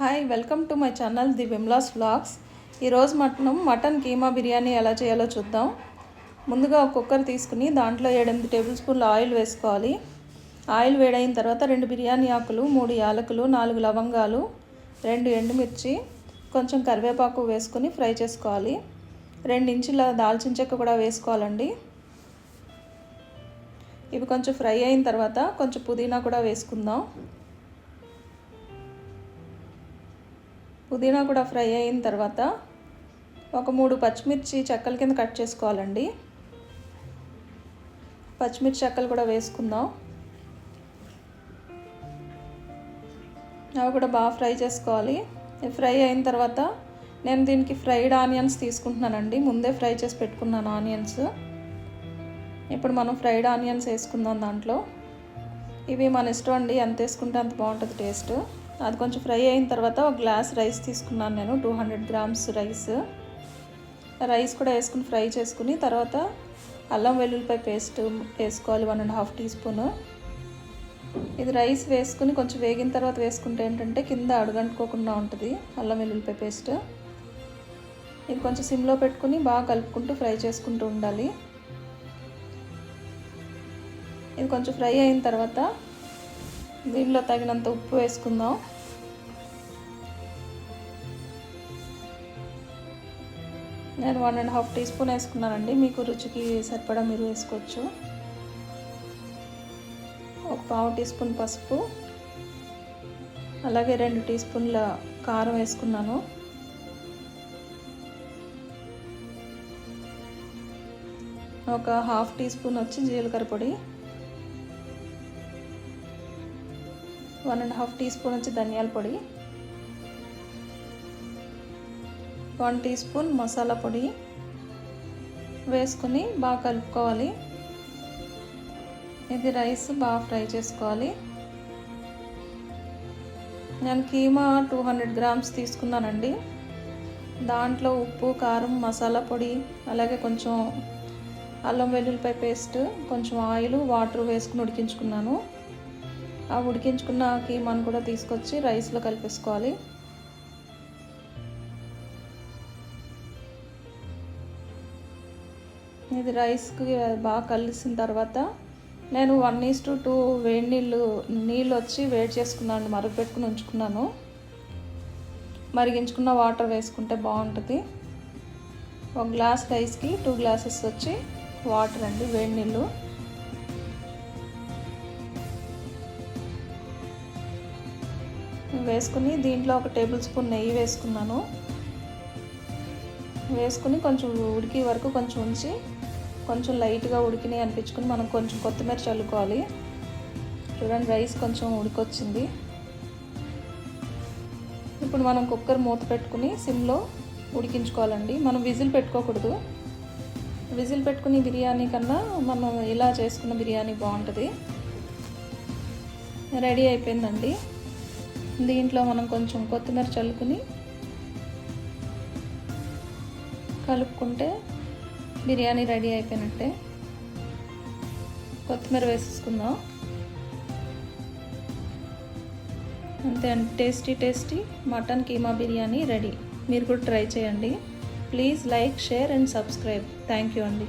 Hi, welcome to my channel the Vimla's vlogs. ఈరోజు mutton keema biryani ఎలా చేయాలో చూద్దాం. ముందుగా ఒక కుక్కర్ తీసుకుని దాంట్లో 7-8 టేబుల్ స్పూన్ల ఆయిల్ వేసుకోవాలి. ఆయిల్ వేడైన తర్వాత 2 బిర్యానీ ఆకులు, 3 యాలకులు, 4 లవంగాలు, 2 ఎండుమిర్చి, కొంచెం కరివేపాకు వేసుకొని ఫ్రై చేసుకోవాలి. 2 ఇంచుల దాల్చిన చెక్క కూడా వేసుకోవాలండి. ఇవి కొంచెం ఫ్రై అయిన తర్వాత కొంచెం పుదీనా కూడా వేసుకుందాం. పుదీనా కూడా ఫ్రై అయిన తర్వాత ఒక 3 పచ్చిమిర్చి చెక్కల కింద కట్ చేసుకోవాలండి. పచ్చిమిర్చి చెక్కలు కూడా వేసుకుందాం. అవి కూడా బాగా ఫ్రై చేసుకోవాలి. ఫ్రై అయిన తర్వాత నేను దీనికి ఫ్రైడ్ ఆనియన్స్ తీసుకుంటున్నానండి. ముందే ఫ్రై చేసి పెట్టుకున్నాను ఆనియన్స్. ఇప్పుడు మనం ఫ్రైడ్ ఆనియన్స్ వేసుకుందాం దాంట్లో. ఇవి మన ఇష్టం అండి, ఎంత వేసుకుంటే అంత బాగుంటుంది టేస్ట్. అది కొంచెం ఫ్రై అయిన తర్వాత ఒక గ్లాస్ రైస్ తీసుకున్నాను నేను, 200 గ్రామ్స్ రైస్ కూడా వేసుకుని ఫ్రై చేసుకుని తర్వాత అల్లం వెల్లుల్లిపాయ పేస్ట్ వేసుకోవాలి, 1.5 టీ స్పూన్. ఇది రైస్ వేసుకుని కొంచెం వేగిన తర్వాత వేసుకుంటే ఏంటంటే కింద అడుగంటుకోకుండా ఉంటుంది అల్లం వెల్లుల్లిపాయ పేస్ట్. ఇది కొంచెం సిమ్లో పెట్టుకుని బాగా కలుపుకుంటూ ఫ్రై చేసుకుంటూ ఉండాలి. ఇది కొంచెం ఫ్రై అయిన తర్వాత దీనిలో తగినంత ఉప్పు వేసుకుందాం. నేను 1.5 టీ స్పూన్ వేసుకున్నానండి. మీకు రుచికి సరిపడా మీరు వేసుకోవచ్చు. ఒక 1/2 టీ స్పూన్ పసుపు, అలాగే 2 టీ స్పూన్ల కారం వేసుకున్నాను. ఒక 1/2 టీ స్పూన్ వచ్చి జీలకర్ర పొడి, 1.5 టీ స్పూన్ వచ్చి ధనియాల పొడి, 1 టీ స్పూన్ మసాలా పొడి వేసుకుని బాగా కలుపుకోవాలి. ఇది రైస్ బాగా ఫ్రై చేసుకోవాలి. నేను కీమా 200 గ్రామ్స్ తీసుకున్నానండి. దాంట్లో ఉప్పు, కారం, మసాలా పొడి, అలాగే కొంచెం అల్లం వెల్లుల్లిపాయ పేస్ట్, కొంచెం ఆయిల్, వాటర్ వేసుకుని ఉడికించుకున్నాను. ఆ ఉడికించుకున్న కీమాను కూడా తీసుకొచ్చి రైస్లో కలిపేసుకోవాలి. ఇది రైస్కి బాగా కలిసిన తర్వాత నేను 1:2 వేడి నీళ్ళు వచ్చి వేడి చేసుకున్నాను, మరగపెట్టుకుని ఉంచుకున్నాను. మరిగించుకున్న వాటర్ వేసుకుంటే బాగుంటుంది. 1 గ్లాస్ రైస్కి 2 గ్లాసెస్ వచ్చి వాటర్ అండి, వేడి నీళ్ళు. వేసుకుని దీంట్లో 1 టేబుల్ స్పూన్ నెయ్యి వేసుకున్నాను. వేసుకుని కొంచెం ఉడికి వరకు కొంచెం ఉంచి కొంచెం లైట్గా ఉడికినాయి అనిపించుకుని మనం కొంచెం కొత్తిమీర చల్లుకోవాలి. చూడండి, రైస్ కొంచెం ఉడికొచ్చింది. ఇప్పుడు మనం కుక్కర్ మూత పెట్టుకుని సిమ్లో ఉడికించుకోవాలండి. మనం విజిల్ పెట్టుకోకూడదు. విజిల్ పెట్టుకుని బిర్యానీ కన్నా మనం ఇలా చేసుకున్న బిర్యానీ బాగుంటుంది. రెడీ అయిపోయిందండి. దీంట్లో మనం కొంచెం కొత్తిమీర చల్లుకుని కలుపుకుంటే బిర్యానీ రెడీ అయిపోయినట్టే. కొత్తిమీర వేసేసుకుందాం. అంతే అండి, tasty mutton keema biryani ready. మీరు కూడా ట్రై చేయండి. Please like, share and subscribe. Thank you అండి.